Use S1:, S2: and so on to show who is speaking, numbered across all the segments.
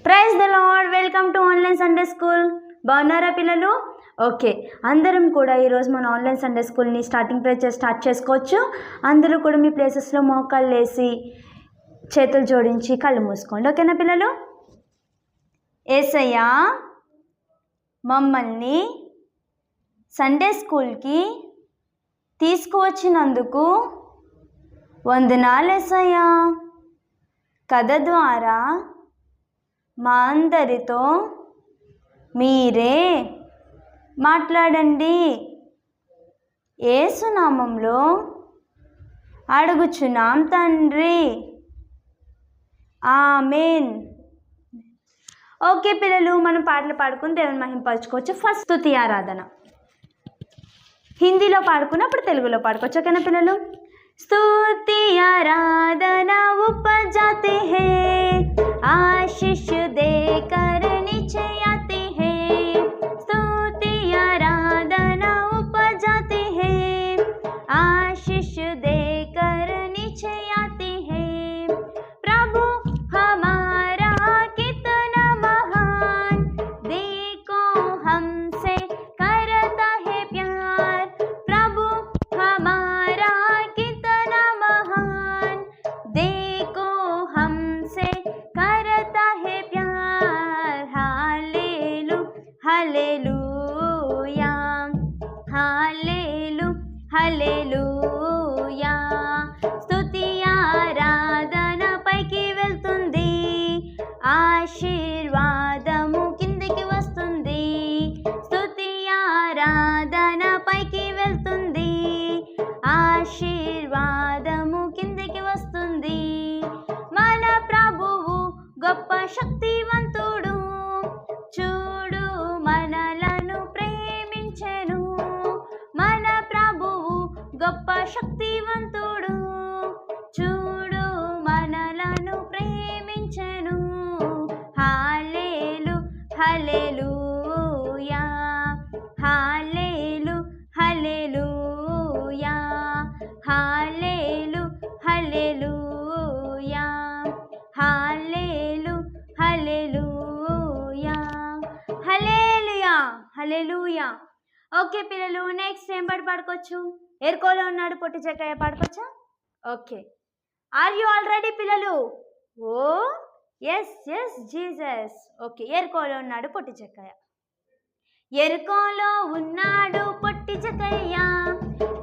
S1: Praise the lord. Welcome to online Sunday school. బాగున్నారా పిల్లలు? Okay, అందరం కూడా ఈరోజు మన ఆన్లైన్ సండే స్కూల్ని స్టార్టింగ్ ప్రేయర్ స్టార్ట్ చేసుకోవచ్చు. అందరూ కూడా మీ ప్లేసెస్లో మోకాళ్ళు వేసి చేతులు జోడించి కళ్ళు మూసుకోండి. ఓకేనా పిల్లలు? యేసయ్య మమ్మల్ని సండే స్కూల్కి తీసుకువచ్చినందుకు వందనాలు యేసయ్య. కథ ద్వారా మా అందరితో మీరే మాట్లాడండి. యేసు నామంలో అడుగుచున్నాం తండ్రి, ఆమేన్. ఓకే పిల్లలు, మనం పాటలు పాడుకుని దేవుని మహింపరచుకోవచ్చు. ఫస్ట్ స్తుతి ఆరాధన హిందీలో పాడుకున్నప్పుడు తెలుగులో పాడుకోవచ్చు. ఓకేనా పిల్లలు? స్తుతి आराधना उपजाते हैं, आशीष देकर नीचे आते हैं. स्तुति आराधना उपजाते हैं, आशीष देकर नीचे आते हैं. प्रभु हमारा कितना महान, देखो हमसे करता है प्यार. प्रभु हमारा देखो हमसे करता है प्यार. हालेलू हालेलूया, हालेलू हालेलूया. స్తుతి ఆరాధన పైకి వెళ్తుంది, ఆశీర్వాదము కిందికి వస్తుంది. స్తుతి ఆరాధన పైకి వెళ్తుంది, ఆశీర్వాదము కిందికి వస్తుంది. మన ప్రభువు గొప్ప శక్తివంతుడు, చూడు మనలను ప్రేమించెను. మన ప్రభువు గొప్ప శక్తివంతుడు, చూడు మనలను ప్రేమించెను. హాలేలు హల్లెలూయా, హాలేలు హల్లెలూయా, హాలేలు హల్లెలూయా, హాలేలు హల్లెలూయా, హల్లెలూయా హల్లెలూయా. ఓకే పిల్లలు, నెక్స్ట్ ఏం పాట పాడుకోవచ్చు? ఎరుకోలో ఉన్నాడు పొట్టి చెక్కయ్య పాడుకోవచ్చా? Okay, are you all ready పిల్లలు? Oh yes yes Jesus. Okay, ఎరుకోలో ఉన్నాడు పొట్టి చెక్కయ్య. ఎరుకోలో ఉన్నాడు పొట్టి చెక్కయ్య,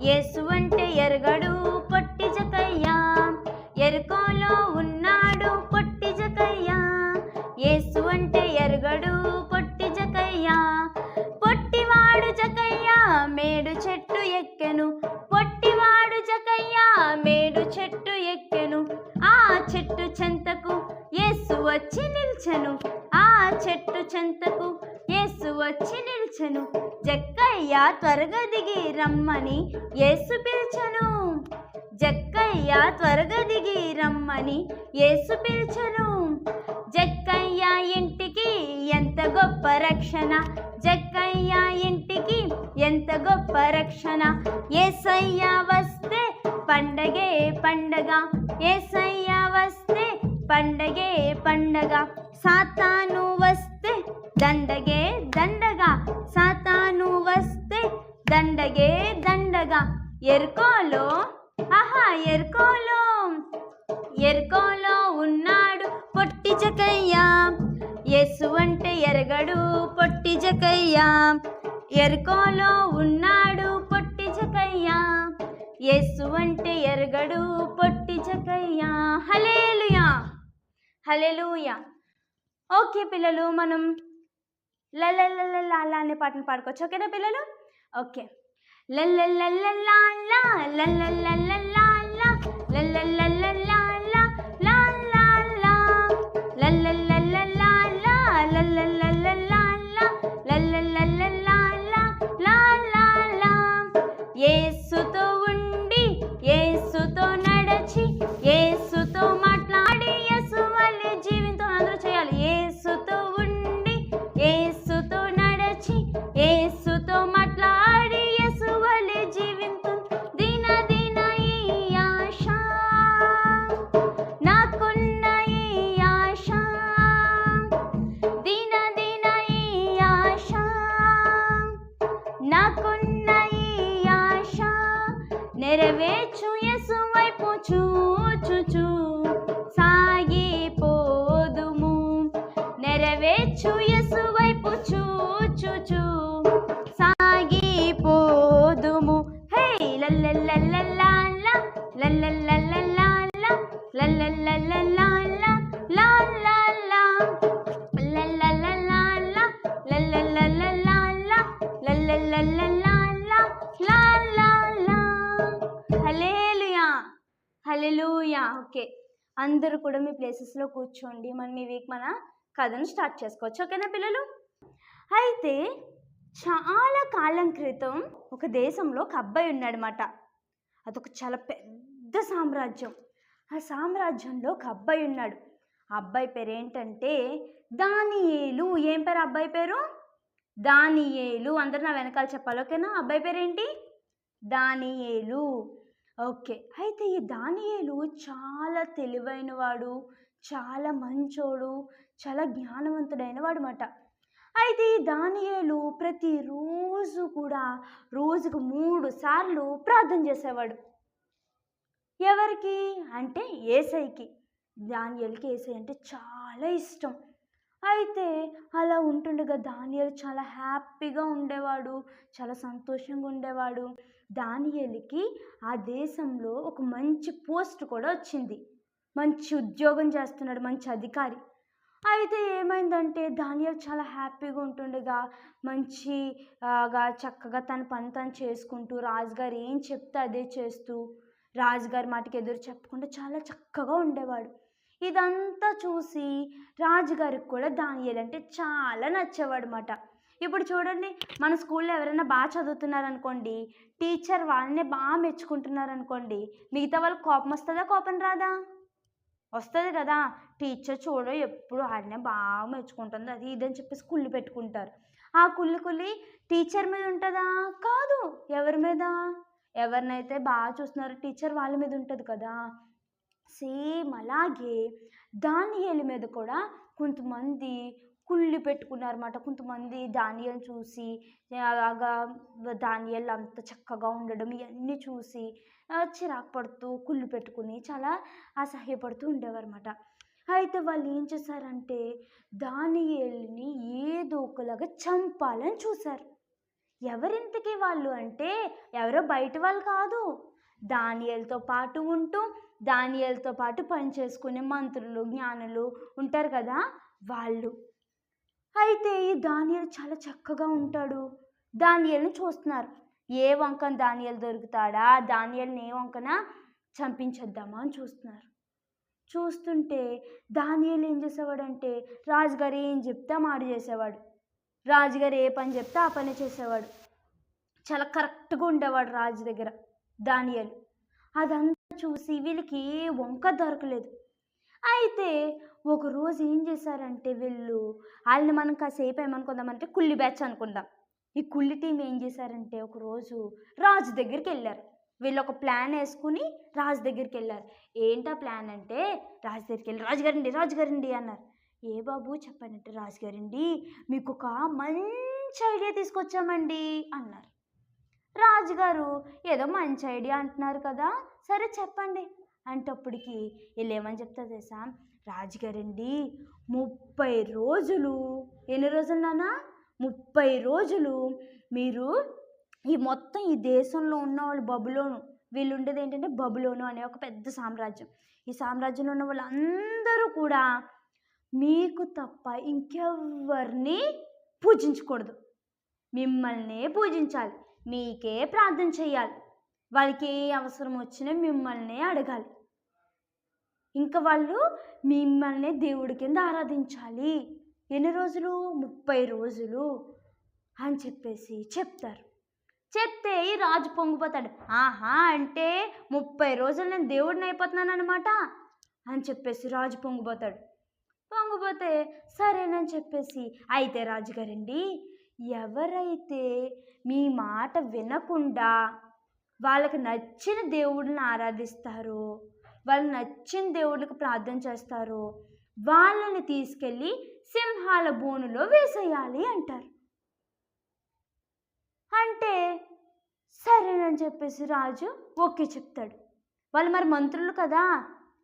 S1: యేసు అంటే ఎరగడు పొట్టి చెక్కయ్య. ఎరుకోలో ఉన్నాడు పొట్టి చెక్కయ్య, యేసు అంటే ఎరగడు పొట్టి చెక్కయ్య. పొట్టివాడు చెక్కయ్య మేడు చెట్టు ఎక్కెను, పొట్టివాడు చెక్కయ్య మేడు చెట్టు ఎక్కెను. ఆ చెట్టు చెంతకు యేసు వచ్చి నిల్చెను, ఆ చెట్టు చెంతకు యేసు వచ్చి నిల్చెను. జక్కయ్య త్వరగా దిగి రమ్మని యేసు పిలిచెను, జక్కయ్య త్వరగా దిగి రమ్మని యేసు పిలిచెను. జక్కయ్య ఇంటికి ఎంత గొప్ప రక్షణ, జక్కయ్య ఇంటికి ఎంత గొప్ప రక్షణ. యేసయ్య వస్తే పండగే పండగ, యేసయ్య వస్తే పండగే పండగ. సాతాను వస్తే దండగే దండగా, సాతాను వస్తే దండగే దండగా. ఎరుకోలో ఎరుకోలో ఉన్నాడు పొట్టి చెక్కయ్య, యేసు అంటే ఎరగడు పొట్టి చెక్కయ్య. ఎరుకోలో ఉన్నాడు పొట్టి చెక్కయ్య, యేసు అంటే ఎరగడు పొట్టి చెక్కయ్య. హల్లెలూయా హల్లెలూయా. ఓకే పిల్లలు, మనం లల్లల్లల్లా అనే పాటను పాడుకోవచ్చు. ఓకేనా పిల్లలు? ఓకే, లల్లల్లల్లా లల్లల్లల్లా లల్లల్లల్లా యేసుతో ఉండి యేసుతో నడచి యేసుతో మాట్లాడి యేసు వల్లే జీవితం అందరూ చేయాలి. యేసుతో ఉండి యేసుతో నడచి యేసుతో మాట్లాడి యేసు వల్లే జీవితం. దిన దిన ఈ ఆశ యేచు యేసు వైపు చూచుచు సాగిపోదుము. హే లల్లల్లల్లల్లా లల్లల్లల్లల్లా లల్లల్లల్లల్లా లాల్లాల్లా లల్లల్లల్లల్లా లల్లల్లల్లల్లా లల్లల్లల్లల్లా లాల్లాల్లా. హల్లెలూయా హల్లెలూయా. ఓకే, అందరూ కూడా మీ ప్లేసెస్లో కూర్చోండి. మనం ఈ వీక్ మన కథను స్టార్ట్ చేసుకోవచ్చు. ఓకేనా పిల్లలు? అయితే చాలా కాలం క్రితం ఒక దేశంలో ఒక అబ్బాయి ఉన్నాడనమాట. అదొక చాలా పెద్ద సామ్రాజ్యం. ఆ సామ్రాజ్యంలో ఒక అబ్బాయి ఉన్నాడు. ఆ అబ్బాయి పేరు ఏంటంటే దానియేలు. ఏం పేరు అబ్బాయి పేరు? దానియేలు. అందరూ నా వెనకాల చెప్పాలి. ఓకేనా? అబ్బాయి పేరు ఏంటి? దానియేలు. ఓకే, అయితే ఈ దానియేలు చాలా తెలివైనవాడు, చాలా మంచోడు, చాలా జ్ఞానవంతుడైన వాడు అన్నమాట. అయితే ఈ దానియేలు ప్రతిరోజు కూడా రోజుకు 3 సార్లు ప్రార్థన చేసేవాడు. ఎవరికి అంటే యేసయ్యకి. దానియేలుకి యేసయ్య అంటే చాలా ఇష్టం. అయితే అలా ఉంటుండగా దానియేలు చాలా హ్యాపీగా ఉండేవాడు, చాలా సంతోషంగా ఉండేవాడు. దానియేలుకి ఆ దేశంలో ఒక మంచి పోస్ట్ కూడా వచ్చింది. మంచి ఉద్యోగం చేస్తున్నాడు, మంచి అధికారి. అయితే ఏమైందంటే దానియేలు చాలా హ్యాపీగా ఉంటుండగా చక్కగా తన పని తను చేసుకుంటూ, రాజుగారు ఏం చెప్తే అదే చేస్తూ, రాజుగారి మాటకి ఎదురు చెప్పకుండా చాలా చక్కగా ఉండేవాడు. ఇదంతా చూసి రాజుగారికి కూడా దానియేలు అంటే చాలా నచ్చేవాడు అన్నమాట. ఇప్పుడు చూడండి, మన స్కూల్లో ఎవరైనా బాగా చదువుతున్నారనుకోండి, టీచర్ వాళ్ళనే బాగా మెచ్చుకుంటున్నారనుకోండి, మిగతా వాళ్ళకి కోపం వస్తుందా, కోపం రాదా? వస్తుంది కదా. టీచర్ ఎప్పుడు ఆయనే బాగా మెచ్చుకుంటుంది, అది ఇదని చెప్పేసి కుళ్ళు పెట్టుకుంటారు. ఆ కుళ్ళి టీచర్ మీద ఉంటుందా? కాదు. ఎవరి మీద? ఎవరినైతే బాగా చూస్తున్నారో టీచర్ వాళ్ళ మీద ఉంటుంది కదా. సేమ్ అలాగే దానియేలు మీద కూడా కొంతమంది కుళ్ళి పెట్టుకున్నారన్నమాట. కొంతమంది దానియేలు చూసి అలాగా దానియేలు అంత చక్కగా ఉండడం ఇవన్నీ చూసి చిరాకు పడుతూ కుళ్ళు పెట్టుకుని చాలా అసహ్యపడుతూ ఉండేవారన్నమాట. అయితే వాళ్ళు ఏం చేశారంటే దానియేలుని ఏదో ఒకలాగా చంపాలని చూశారు. ఎవరింతకీ వాళ్ళు అంటే ఎవరో బయట వాళ్ళు కాదు, దానియేలుతో పాటు ఉంటూ దానియేలుతో పాటు పని చేసుకునే మంత్రులు, జ్ఞానులు ఉంటారు కదా, వాళ్ళు. అయితే ఈ దానియేలు చాలా చక్కగా ఉంటాడు. దానియేలుని చూస్తున్నారు. ఏ వంకన దానియేలు దొరుకుతాడా, దానియేలుని ఏ వంకన చంపించేద్దామా అని చూస్తున్నారు. చూస్తుంటే దానియేలు ఏం చేసేవాడంటే రాజుగారు ఏం చెప్తే ఆ మాట చేసేవాడు. రాజుగారు ఏ పని చెప్తే ఆ పని చేసేవాడు. చాలా కరెక్ట్గా ఉండేవాడు రాజు దగ్గర దానియేలు. అదంతా చూసి వీళ్ళకి ఏ వంక దొరకలేదు. అయితే ఒకరోజు ఏం చేశారంటే వాళ్ళని మనం కాసేపు ఏమనుకుందామంటే కుళ్ళి బ్యాచ్ అనుకుందాం. ఈ కుళ్ళి టీం ఏం చేశారంటే ఒకరోజు రాజు దగ్గరికి వెళ్ళారు. వీళ్ళు ఒక ప్లాన్ వేసుకుని రాజు దగ్గరికి వెళ్ళారు. ఏంటా ప్లాన్ అంటే రాజు దగ్గరికి వెళ్ళి రాజుగారండి అన్నారు. ఏ బాబు చెప్పానంటే రాజుగారండి మీకు ఒక మంచి ఐడియా తీసుకొచ్చామండి అన్నారు. రాజుగారు ఏదో మంచి ఐడియా అంటున్నారు కదా, సరే చెప్పండి అంటప్పటికి వీళ్ళు ఏమని చెప్తారు తెలుసా? రాజుగారండి 30 రోజులు, ఎన్ని రోజులు నాన్న? 30 రోజులు మీరు మొత్తం ఈ దేశంలో ఉన్న వాళ్ళు బబులోను, వీళ్ళు ఉండేది ఏంటంటే బబులోను అనే ఒక పెద్ద సామ్రాజ్యం. ఈ సామ్రాజ్యంలో ఉన్న వాళ్ళందరూ కూడా మీకు తప్ప ఇంకెవ్వరిని పూజించకూడదు, మిమ్మల్నే పూజించాలి, మీకే ప్రార్థన చేయాలి, వాళ్ళకి ఏ అవసరం వచ్చినా మిమ్మల్నే అడగాలి, ఇంకా వాళ్ళు మిమ్మల్ని దేవుడి కింద ఆరాధించాలి. ఎన్ని రోజులు? 30 రోజులు అని చెప్పేసి చెప్తారు. చెప్తే ఈ రాజు పొంగిపోతాడు. ఆహా, అంటే 30 రోజులు నేను దేవుడిని అయిపోతున్నాను అనమాట అని చెప్పేసి రాజు పొంగిపోతాడు. పొంగిపోతే సరేనని చెప్పేసి, అయితే రాజుగారండి ఎవరైతే మీ మాట వినకుండా వాళ్ళకి నచ్చిన దేవుడిని ఆరాధిస్తారో, వాళ్ళకి నచ్చిన దేవుడికి ప్రార్థన చేస్తారో వాళ్ళని తీసుకెళ్ళి సింహాల బోనులో వేసేయాలి అంటారు. అంటే సరేనని చెప్పేసి రాజు ఓకే చెప్తాడు. వాళ్ళు మరి మంత్రులు కదా,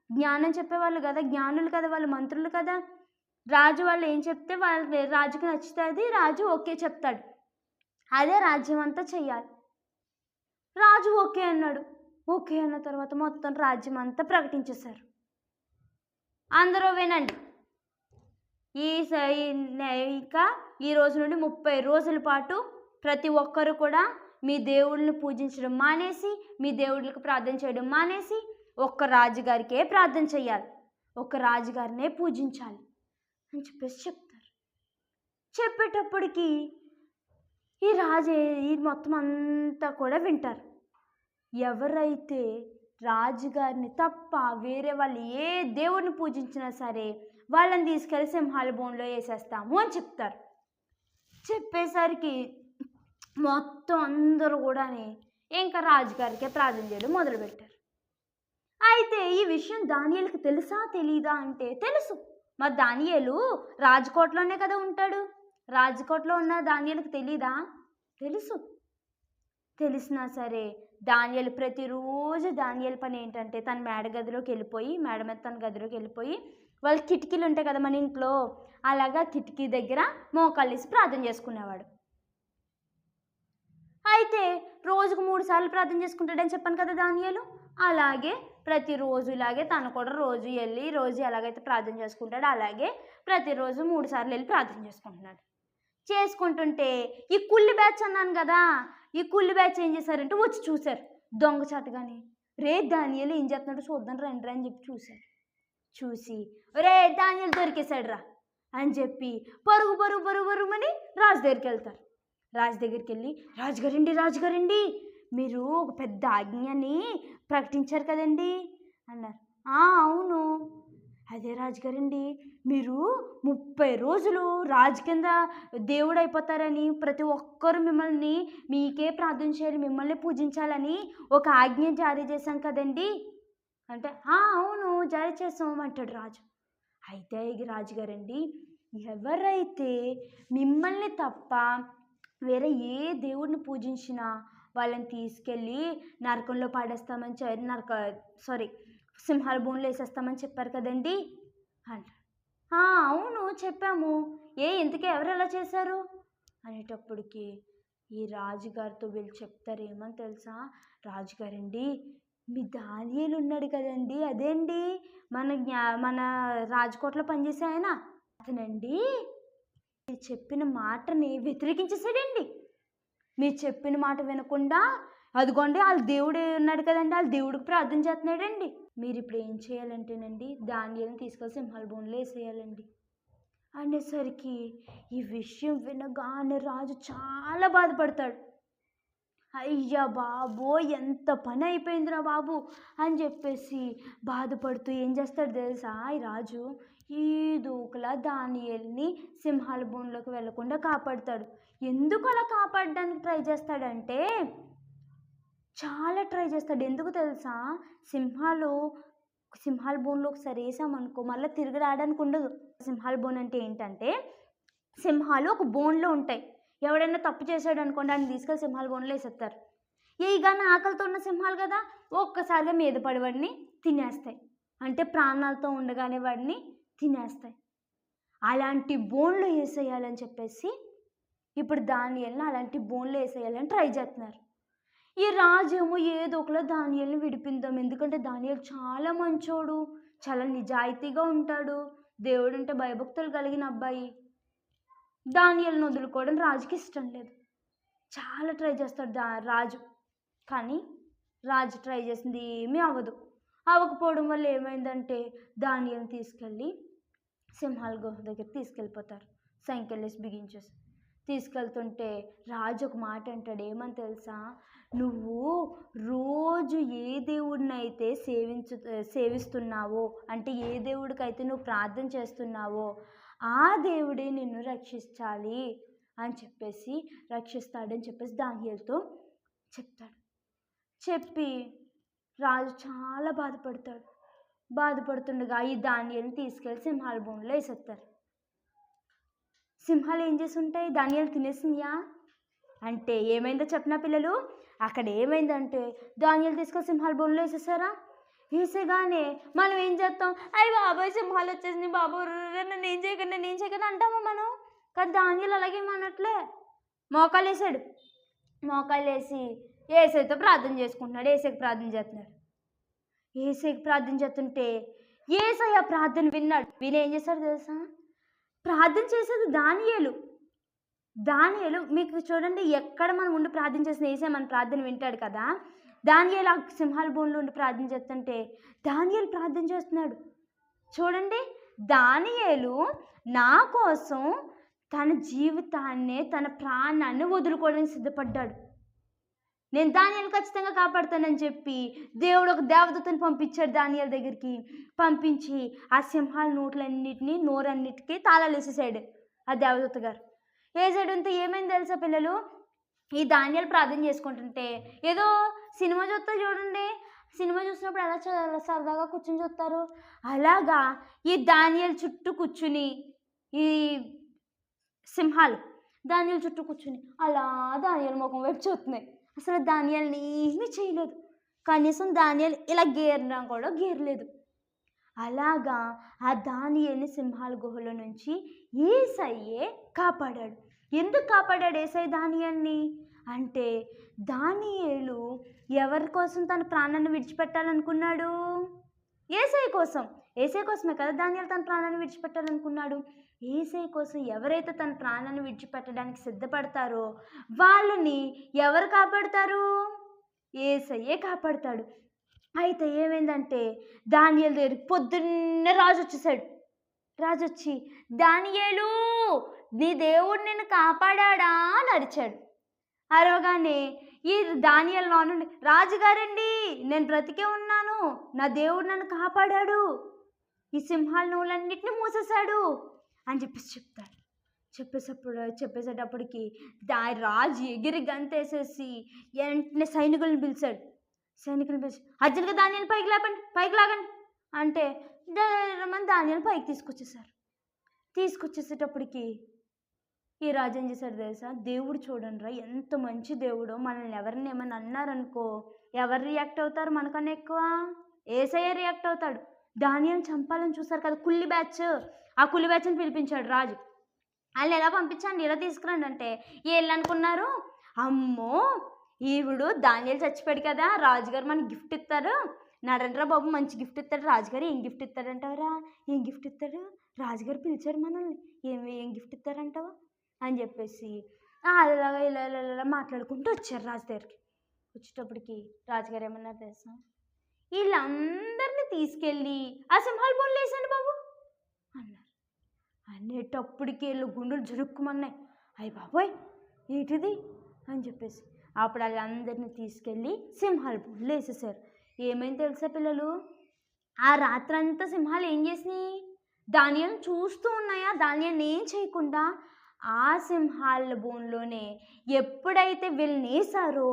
S1: జ్ఞానం చెప్పేవాళ్ళు కదా, జ్ఞానులు కదా, వాళ్ళు మంత్రులు కదా. రాజు వాళ్ళు ఏం చెప్తే రాజుకి నచ్చుతుంది, రాజు ఓకే చెప్తాడు, అదే రాజ్యం అంతా చెయ్యాలి. రాజు ఓకే అన్నాడు. ఓకే అన్న తర్వాత మొత్తం రాజ్యం అంతా ప్రకటించేశారు. అందరూ వినండి, ఇంకా ఈ రోజు నుండి 30 రోజుల పాటు ప్రతి ఒక్కరు కూడా మీ దేవుళ్ళని పూజించడం మానేసి, మీ దేవుళ్ళకి ప్రార్థన చేయడం మానేసి ఒక్క రాజుగారికే ప్రార్థన చేయాలి, ఒక్క రాజుగారినే పూజించాలి అని చెప్పేసి చెప్తారు. చెప్పేటప్పటికి ఈ మొత్తం అంతా కూడా వింటారు. ఎవరైతే రాజుగారిని తప్ప వేరే వాళ్ళు ఏ దేవుడిని పూజించినా సరే వాళ్ళని తీసుకెళ్ళి సింహాల బోన్లో వేసేస్తాము అని చెప్తారు. చెప్పేసరికి మొత్తం అందరూ కూడా ఇంకా రాజుగారికే ప్రార్థన చేయడం మొదలుపెట్టారు. అయితే ఈ విషయం దానియేలుకి తెలుసా తెలీదా అంటే తెలుసు. మరి దానియేలు రాజకోటలోనే కదా ఉంటాడు, రాజకోటలో ఉన్న దానియేలుకి తెలీదా? తెలుసు. తెలిసినా సరే దానియేలు ప్రతిరోజు దానియేలు పని ఏంటంటే తన మేడ మీద తన గదిలోకి వెళ్ళిపోయి వాళ్ళ కిటికీలు ఉంటాయి కదా మన ఇంట్లో, అలాగా కిటికీ దగ్గర మోకాళ్ళేసి ప్రార్థన చేసుకునేవాడు. అయితే రోజుకు 3 సార్లు ప్రార్థన చేసుకుంటాడని చెప్పాను కదా దానియేలు. అలాగే ప్రతిరోజు ఇలాగే తను కూడా రోజు ఎలాగైతే ప్రార్థన చేసుకుంటాడో అలాగే ప్రతిరోజు 3 సార్లు వెళ్ళి ప్రార్థన చేసుకుంటున్నాడు. చేసుకుంటుంటే ఈ కుళ్ళి బ్యాచ్ అన్నాను కదా, ఈ కుళ్ళి బ్యాచ్ ఏం చేశారంటే వచ్చి చూశారు దొంగచాటుగాని. రే దానియేలు ఏం చేస్తున్నాడు చూద్దాం రండి అని చెప్పి చూశారు. చూసి రే దానియేలు దొరికేశాడు రా అని చెప్పి బరుమని రాజు దగ్గరికి వెళ్తారు. రాజు దగ్గరికి వెళ్ళి రాజుగారండి మీరు ఒక పెద్ద ఆజ్ఞని ప్రకటించారు కదండి అన్నారు. అవును, అదే రాజుగారండి మీరు 30 రోజులు రాజు కింద దేవుడు అయిపోతారని, ప్రతి ఒక్కరు మిమ్మల్ని మీకే ప్రార్థన చేయాలి, మిమ్మల్ని పూజించాలని ఒక ఆజ్ఞ జారీ చేశాం కదండి అంటే అవును జారీ చేసాం అంటాడు రాజు. అయితే రాజుగారండి ఎవరైతే మిమ్మల్ని తప్ప వేరే ఏ దేవుడిని పూజించినా వాళ్ళని తీసుకెళ్ళి నరకంలో పాడేస్తామని సింహాల బోన్లో వేసేస్తామని చెప్పారు కదండి అంటారు. అవును చెప్పాము, ఇంతకీ ఎవరు ఎలా చేశారు అనేటప్పటికి ఈ రాజుగారితో వీళ్ళు చెప్తారు ఏమని తెలుసా, రాజుగారండి మీ దానియేలు ఉన్నాడు కదండి, అదేండి మన రాజకోటలో పనిచేసే ఆయన, అతనండి మీరు చెప్పిన మాటని వ్యతిరేకించేసాడండి. మీరు చెప్పిన మాట వినకుండా అదిగోండి వాళ్ళ దేవుడు ఉన్నాడు కదండి, వాళ్ళ దేవుడికి ప్రార్థన చేస్తున్నాడండి. మీరు ఇప్పుడు ఏం చేయాలంటేనండి దానియేలుని తీసుకెళ్ళి సింహాల బోన్లో వేసేయాలండి అనేసరికి ఈ విషయం వినగానే రాజు చాలా బాధపడతాడు. అయ్యా బాబో ఎంత పని అయిపోయిందిరా బాబు అని చెప్పేసి బాధపడుతూ ఏం చేస్తాడు తెలుసా ఈ రాజు, ఈ దూకులా దానియేలుని సింహాల బోన్లోకి వెళ్లకుండా కాపాడుతాడు. ఎందుకు అలా కాపాడడానికి ట్రై చేస్తాడంటే చాలా ట్రై చేస్తాడు. ఎందుకు తెలుసా, సింహాల బోన్లో ఒకసారి వేసామనుకో మళ్ళీ తిరిగి రావడానికి ఉండదు. సింహాల బోన్ అంటే ఏంటంటే సింహాలు ఒక బోన్లో ఉంటాయి, ఎవడైనా తప్పు చేశాడు అనుకోండి ఆయన తీసుకెళ్ళి సింహాల బోన్లో వేసేస్తారు. కానీ ఆకలితో ఉన్న సింహాలు కదా ఒక్కసారిగా మీద పడి వాడిని తినేస్తాయి, అంటే ప్రాణాలతో ఉండగానే వాడిని తినేస్తాయి. అలాంటి బోన్లో వేసేయాలని చెప్పేసి ఇప్పుడు దానియేలుని అలాంటి బోన్లో వేసేయాలని ట్రై చేస్తున్నారు. ఈ రాజేమో ఏదో ఒకలా దానియేలుని విడిపిందాం, ఎందుకంటే దానియేలు చాలా మంచోడు, చాలా నిజాయితీగా ఉంటాడు, దేవుడు అంటే భయభక్తులు కలిగిన అబ్బాయి. దానియేలుని వదులుకోవడం రాజుకి ఇష్టం లేదు. చాలా ట్రై చేస్తాడు రాజు, కానీ రాజు ట్రై చేసింది ఏమీ అవ్వకపోవడం వల్ల ఏమైందంటే దానియేలుని తీసుకెళ్ళి సింహాల గుహ దగ్గర తీసుకెళ్ళిపోతారు. సంఖ్యలేసి బిగించేసి తీసుకెళ్తుంటే రాజు ఒక మాట అంటాడు, ఏమని తెలుసా, నువ్వు రోజు ఏ దేవుడినైతే సేవిస్తున్నావో అంటే ఏ దేవుడికైతే నువ్వు ప్రార్థన చేస్తున్నావో ఆ దేవుడే నిన్ను రక్షించాలి అని చెప్పేసి రక్షిస్తాడని చెప్పేసి దానియేలుతో చెప్తాడు. చెప్పి రాజు చాలా బాధపడుతుండగా ఈ దానియేలుని తీసుకెళ్ళి సింహాల బోన్లో వేసేస్తారు. సింహాలు ఏం చేసి ఉంటాయి, దానియేలు తినేసినాయా అంటే ఏమైందో చెప్పిన పిల్లలు, అక్కడ ఏమైందంటే దానియేలు తీసుకొని సింహాల బోన్లో వేసేసారా, వేసేగానే మనం ఏం చేస్తాం, అయ్యి బాబాయ్ సింహాలు వచ్చేసింది బాబు నన్ను కదా అంటాము మనం. కానీ దానియేలు అలాగే అనట్లే. మోకాలు వేసాడు. మోకాలు వేసి యేసయ్యతో ప్రార్థన చేసుకుంటున్నాడు. యేసయ్యకి ప్రార్థన చేస్తున్నాడు. యేసయ్యకి ప్రార్థన చేస్తుంటే యేసయ్య ప్రార్థన విన్నాడు. విని ఏం చేశాడు తెలుసా? ప్రార్థన చేసేది దానియేలు. దానియేలు మీకు చూడండి, ఎక్కడ మనం ఉండి ప్రార్థన చేసిన యేసయ్య మన ప్రార్థన వింటాడు కదా. దానియేలు ఆ సింహాల బోన్లో ఉండి ప్రార్థన చేస్తుంటే దానియేలు ప్రార్థన చేస్తున్నాడు. చూడండి, దానియేలు నా కోసం తన జీవితాన్ని, తన ప్రాణాన్ని వదులుకోవడానికి సిద్ధపడ్డాడు. నేను దానియేలు ఖచ్చితంగా కాపాడుతానని చెప్పి దేవుడు ఒక దేవదూతను పంపించాడు దానియేలు దగ్గరికి. పంపించి ఆ సింహాల నోరన్నిటికీ తాళాలు వేసేసాడు ఆ దేవదూత గారు. వేసాడంతా ఏమైంది తెలుసా పిల్లలు? ఈ దానియేలు ప్రార్థన చేసుకుంటుంటే ఏదో సినిమా చూస్తా చూడండి, సినిమా చూసినప్పుడు ఎలా సరదాగా కూర్చుని చూస్తారు, అలాగా ఈ దానియేలు చుట్టూ కూర్చుని, ఈ సింహాలు దానియేలు చుట్టూ కూర్చుని అలా దానియేలు ముఖం వైపు చూస్తున్నాయి. అసలు దానియేలుని ఏమీ చేయలేదు. కనీసం దానియేలు ఇలా గేరినా కూడా గేరలేదు. అలాగా ఆ దానియేలుని సింహాల గుహలో నుంచి యేసయ్యే కాపాడాడు. ఎందుకు కాపాడాడు యేసయ్య దానియేలుని అంటే, దానియేలు ఎవరి కోసం తన ప్రాణాన్ని విడిచిపెట్టాలనుకున్నాడు? యేసయ్య కోసం. యేసయ్య కోసమే కదా దానియేలు తన ప్రాణాన్ని విడిచిపెట్టాలనుకున్నాడు. యేసయ్య కోసం ఎవరైతే తన ప్రాణాన్ని విడిచిపెట్టడానికి సిద్ధపడతారో వాళ్ళని ఎవరు కాపాడతారు? యేసయ్యే కాపాడతాడు. అయితే ఏమైందంటే దానియేలు దగ్గరికి పొద్దున్నే రాజు వచ్చేసాడు. రాజు వచ్చి, దానియేలు నీ దేవుడు నిన్ను కాపాడా అని అరిచాడు. అరవగానే ఈ దానియేలు నా నుండి, రాజుగారండి నేను బ్రతికే ఉన్నాను, నా దేవుడు నన్ను కాపాడాడు, ఈ సింహాల నోళ్ళన్నిటిని మూసేశాడు అని చెప్తాడు. చెప్పేసేటప్పటికి రాజు ఎగిరి గంతేసేసి వెంటనే సైనికులను పిలిచాడు. సైనికులను పిలిచి, అర్జునుగా దానియేలు పైకి లాగండి అంటే దానియేలు పైకి తీసుకొచ్చేసేటప్పటికి ఈ రాజు ఏం చేశాడు తెలుసా? దేవుడు చూడండిరా ఎంత మంచి దేవుడో. మనల్ని ఎవరిని ఏమన్నా అన్నారనుకో ఎవరు రియాక్ట్ అవుతారు మనకన్నా ఎక్కువ? యేసయ్య రియాక్ట్ అవుతాడు. దానియేలు చంపాలని చూస్తారు కదా కుల్లి బ్యాచ్, ఆ కుల్లి బ్యాచ్ని పిలిపించాడు రాజు. వాళ్ళు ఎలా పంపించండి, ఎలా తీసుకురండి అంటే వీళ్ళు అనుకున్నారు, అమ్మో ఈవిడు దానియేలు చచ్చిపోయాడు కదా, రాజుగారు మనకి గిఫ్ట్ ఇస్తారు, నరేంద్ర బాబు మంచి గిఫ్ట్ ఇస్తాడు, రాజుగారు ఏం గిఫ్ట్ ఇస్తాడంటారా, ఏం గిఫ్ట్ ఇస్తాడు, రాజుగారు పిలిచారు మనల్ని, ఏం గిఫ్ట్ ఇస్తారంటావా అని చెప్పేసి అలాగా ఇలా మాట్లాడుకుంటూ వచ్చారు రాజు దగ్గరికి. వచ్చేటప్పటికి రాజుగారు ఏమన్నారు తెలుసా? వీళ్ళందరినీ తీసుకెళ్ళి ఆ సింహాల బోన్లో వేసండి బాబు అన్నారు. అనేటప్పటికి వీళ్ళు గుండెలు జరుక్కుమన్నాయి. అయ్య బాబోయ్ ఏంటిది అని చెప్పేసి అప్పుడు వాళ్ళందరినీ తీసుకెళ్ళి సింహాల బోన్లో వేసేసారు. ఏమైంది తెలుసా పిల్లలు? ఆ రాత్రంతా సింహాలు ఏం చేసినాయి? దానియేలుని చూస్తూ ఉన్నాయా? దానియేలుని ఏం చేయకుండా ఆ సింహాల బోన్లోనే ఎప్పుడైతే వీళ్ళని వేసారో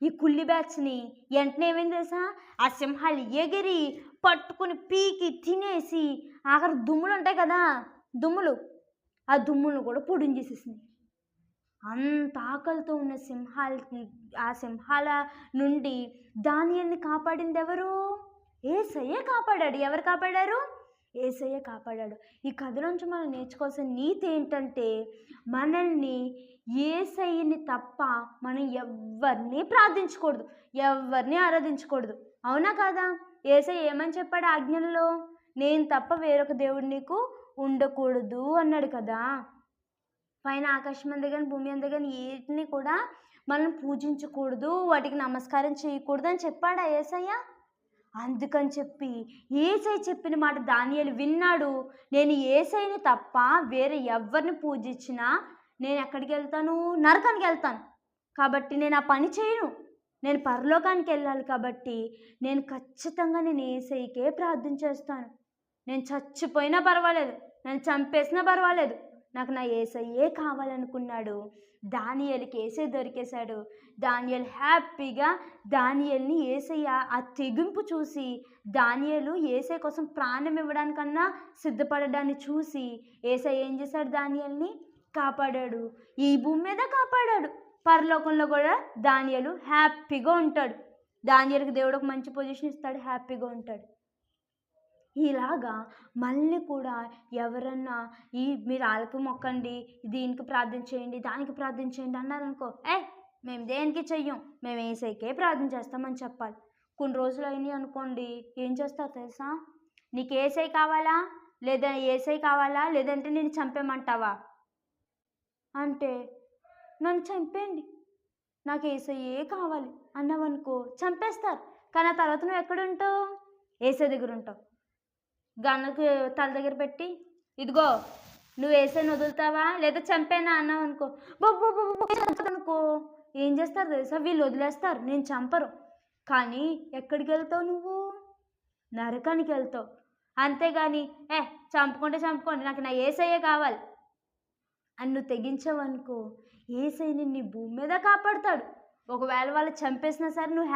S1: ఈ కుల్లి బ్యాచ్ని, వెంటనే ఏమైంది తెలుసా? ఆ సింహాలు ఎగిరి పట్టుకుని పీకి తినేసి ఆఖరి దుమ్ములు ఉంటాయి కదా, దుమ్ములు, ఆ దుమ్ములను కూడా పొడిని చేసేసినాయి. అంత ఆకలితో ఉన్న ఆ సింహాల నుండి దానియేలుని కాపాడింది ఎవరు? యేసయ్య కాపాడాడు. ఎవరు కాపాడారు? యేసయ్య కాపాడాడు. ఈ కథ నుంచి మనం నేర్చుకోవాల్సిన నీతి ఏంటంటే, మనల్ని యేసయ్యని తప్ప మనం ఎవరిని ప్రార్థించకూడదు, ఎవరిని ఆరాధించకూడదు. అవునా కాదా? యేసయ్య ఏమని చెప్పాడు ఆజ్ఞలలో? నేను తప్ప వేరొక దేవుడు నీకు ఉండకూడదు అన్నాడు కదా. పైన ఆకాశం అందే కానీ భూమి అందే కానీ వీటిని కూడా మనం పూజించకూడదు, వాటికి నమస్కారం చేయకూడదు అని చెప్పాడా యేసయ్య? అందుకని చెప్పి యేసయ్య చెప్పిన మాట దానియేలు విన్నాడు. నేను యేసయ్యని తప్ప వేరే ఎవరిని పూజించినా నేను ఎక్కడికి వెళ్తాను? నరకానికి వెళ్తాను. కాబట్టి నేను ఆ పని చేయను. నేను పరలోకానికి వెళ్ళాలి. కాబట్టి నేను ఖచ్చితంగా యేసయ్యకే ప్రార్థన చేస్తాను. నేను చచ్చిపోయినా పర్వాలేదు, నన్ను చంపేసినా పర్వాలేదు, నాకు నా యేసయ్యే కావాలనుకున్నాడు. దానియేలుకి యేసయ్య దొరికేశాడు. దానియేలు హ్యాపీగా దానియేలుని యేసయ్య ఆ తెగింపు చూసి, దానియేలు యేసయ్య కోసం ప్రాణం ఇవ్వడానికన్నా సిద్ధపడడాన్ని చూసి యేసయ్య ఏం చేశాడు? దానియేలుని కాపాడాడు. ఈ భూమి మీద కాపాడాడు, పరలోకంలో కూడా దానియేలు హ్యాపీగా ఉంటాడు. దానియేలుకి దేవుడు ఒక మంచి పొజిషన్ ఇస్తాడు, హ్యాపీగా ఉంటాడు. ఇలాగా మళ్ళీ కూడా ఎవరన్నా మీరు వాళ్ళకి మొక్కండి, దీనికి ప్రార్థన చేయండి, దానికి ప్రార్థన చేయండి అన్నారనుకో, మేము దేనికి చెయ్యం, మేము యేసయ్యకే ప్రార్థన చేస్తామని చెప్పాలి. కొన్ని రోజులు అయినాయి అనుకోండి, ఏం చేస్తారో తెలుసా? నీకు యేసయ్య కావాలా, లేదా యేసయ్య కావాలా, లేదంటే నేను చంపేయమంటావా అంటే, నన్ను చంపేయండి, నాకు యేసయ్యే కావాలి అన్నావనుకో చంపేస్తారు. కానీ ఆ తర్వాత నువ్వు ఎక్కడుంటావు? యేసయ్య దగ్గర ఉంటావు. గన్నకు తల దగ్గర పెట్టి, ఇదిగో నువ్వు యేసయ్యని వదులుతావా లేదా చంపేనా అన్నావు అనుకో, అనుకో ఏం చేస్తారు తెలుసా? వీళ్ళు వదిలేస్తారు, నేను చంపరు. కానీ ఎక్కడికి వెళ్తావు నువ్వు? నరకానికి వెళ్తావు. అంతేగాని చంపుకోండి, నాకు నా యేసయ్యే కావాలి అని నువ్వు తెగించావనుకో, యేసయ్య నిన్ను భూమి మీద కాపాడుతాడు. ఒకవేళ వాళ్ళు చంపేసినా సరే నువ్వు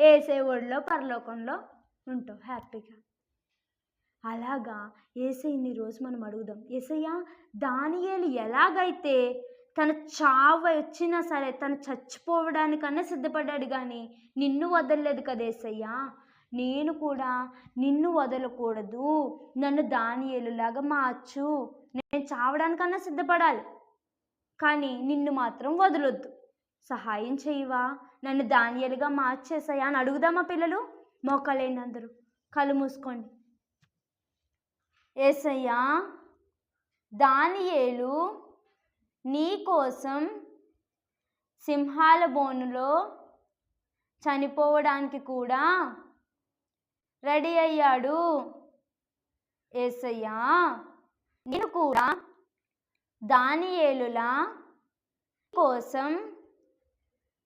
S1: యేసయ్య ఒడిలో పరలోకంలో ఉంటావు హ్యాపీగా. అలాగా యేసయ్యని రోజు మనం అడుగుదాం. యేసయ్య, దానియేలు ఎలాగైతే తన చావు వచ్చినా సరే తను చచ్చిపోవడానికన్నా సిద్ధపడ్డాడు, కానీ నిన్ను వదలలేదు కదా యేసయ్య, నేను కూడా నిన్ను వదలకూడదు, నన్ను దానియేలులాగా మార్చు, నేను చావడానికన్నా సిద్ధపడాలి, కానీ నిన్ను మాత్రం వదలొద్దు, సహాయం చేయవా, నన్ను దానియేలుగా మార్చేసాయా అని అడుగుదామా పిల్లలు? మోకాలేండి, అందరూ కళ్ళు మూసుకోండి. యేసయ్యా, దానియేలు నీ కోసం సింహాల బోనులో చనిపోవడానికి కూడా రెడీ అయ్యాడు. యేసయ్యా, నేను కూడా దానియేలులా కోసం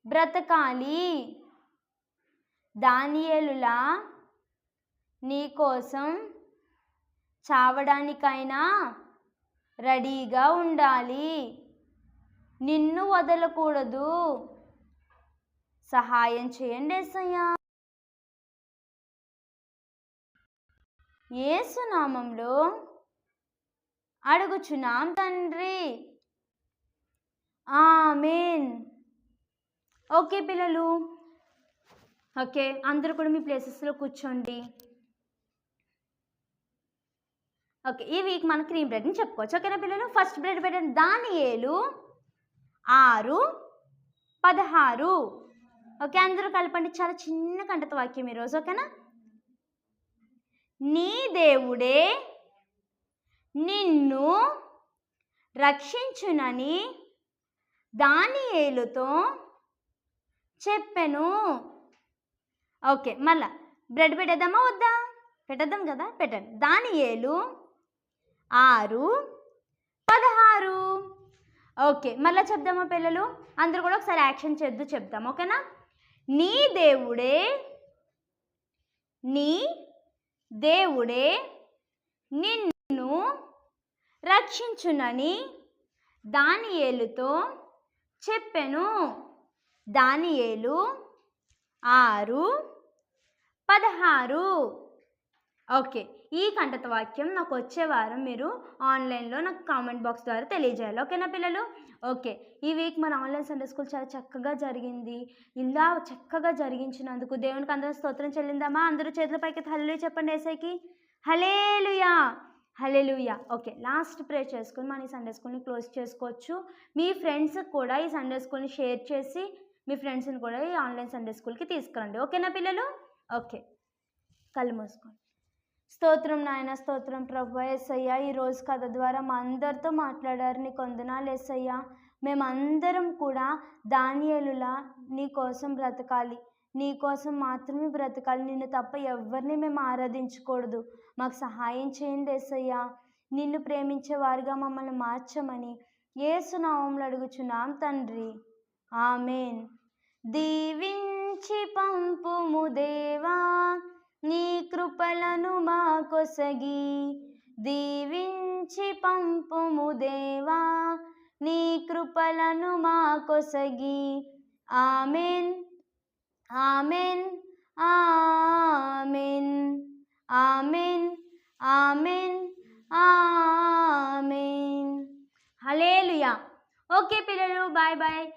S1: బ్రతకాలి, దానియేలులా నీ కోసం చావడానికైనా రెడీగా ఉండాలి, నిన్ను వదలకూడదు, సహాయం చేయండి యేసయ్యా. యేసు నామంలో అడుగుచున్నాం తండ్రి, ఆమేన్. ఓకే పిల్లలు, ఓకే అందరూ కూడా మీ ప్లేసెస్లో కూర్చోండి. ఓకే, ఈ వీక్ మనం క్రీమ్ బ్రెడ్ని చెప్పుకోవచ్చు. ఓకేనా పిల్లలు? ఫస్ట్ బ్రెడ్ పెట్టండి. దానియేలు 6:16. ఓకే, అందరూ కలపండి. చాలా చిన్న కంటత వాక్యం ఈరోజు. ఓకేనా? నీ దేవుడే నిన్ను రక్షించునని దానియేలుతో చెప్పెను. ఓకే, మళ్ళా బ్రెడ్ పెట్టేద్దామా వద్దా? పెట్టేద్దాం కదా, పెట్టండి. దానియేలు 6:16. ఓకే, మళ్ళీ చెప్దామా పిల్లలు? అందరూ కూడా ఒకసారి యాక్షన్ చేద్దు చెప్దాం. ఓకేనా? నీ దేవుడే నిన్ను రక్షించునని దానియేలుతో చెప్పెను. దానియేలు 6:16. ఓకే, ఈ కంటత వాక్యం నాకు వచ్చే వారం మీరు ఆన్లైన్లో నాకు కామెంట్ బాక్స్ ద్వారా తెలియజేయాలి. ఓకేనా పిల్లలు? ఓకే, ఈ వీక్ మన ఆన్లైన్ సండే స్కూల్ చాలా చక్కగా జరిగింది. ఇలా చక్కగా జరిగించినందుకు దేవునికి అందరూ స్తోత్రం చెల్లిందామా? అందరూ చేతుల పైకి హల్లెలూయా చెప్పండి. యేసయ్యకి హల్లెలూయా, హల్లెలూయా. ఓకే, లాస్ట్ ప్రే చేసుకుని మన ఈ సండే స్కూల్ని క్లోజ్ చేసుకోవచ్చు. మీ ఫ్రెండ్స్కి కూడా ఈ సండే స్కూల్ని షేర్ చేసి మీ ఫ్రెండ్స్ని కూడా ఈ ఆన్లైన్ సండే స్కూల్కి తీసుకురండి. ఓకేనా పిల్లలు? ఓకే, కళ్ళు మూసుకోండి. స్తోత్రం నాయన, స్తోత్రం ప్రభు. యేసయ్య, ఈరోజు కథ ద్వారా మా అందరితో మాట్లాడారు. నీకు వందనాలు యేసయ్య. మేమందరం కూడా దానియేలులా నీ కోసం బ్రతకాలి, నీ కోసం మాత్రమే బ్రతకాలి, నిన్ను తప్ప ఎవరిని మేము ఆరాధించకూడదు. మాకు సహాయం చేయండి యేసయ్య. నిన్ను ప్రేమించే వారిగా మమ్మల్ని మార్చమని యేసు నామములో అడుగుచున్నాం తండ్రి, ఆమేన్. దీవించి పంపుము దేవా, నీ కృపలను మాకొసగి, దీవించి పంపుము దేవా, నీ కృపలను మాకొసగి. ఆమేన్, ఆమేన్, ఆమేన్, ఆమేన్, ఆమేన్, ఆమేన్. హల్లెలూయా. ఓకే పిల్లలు, బాయ్ బాయ్.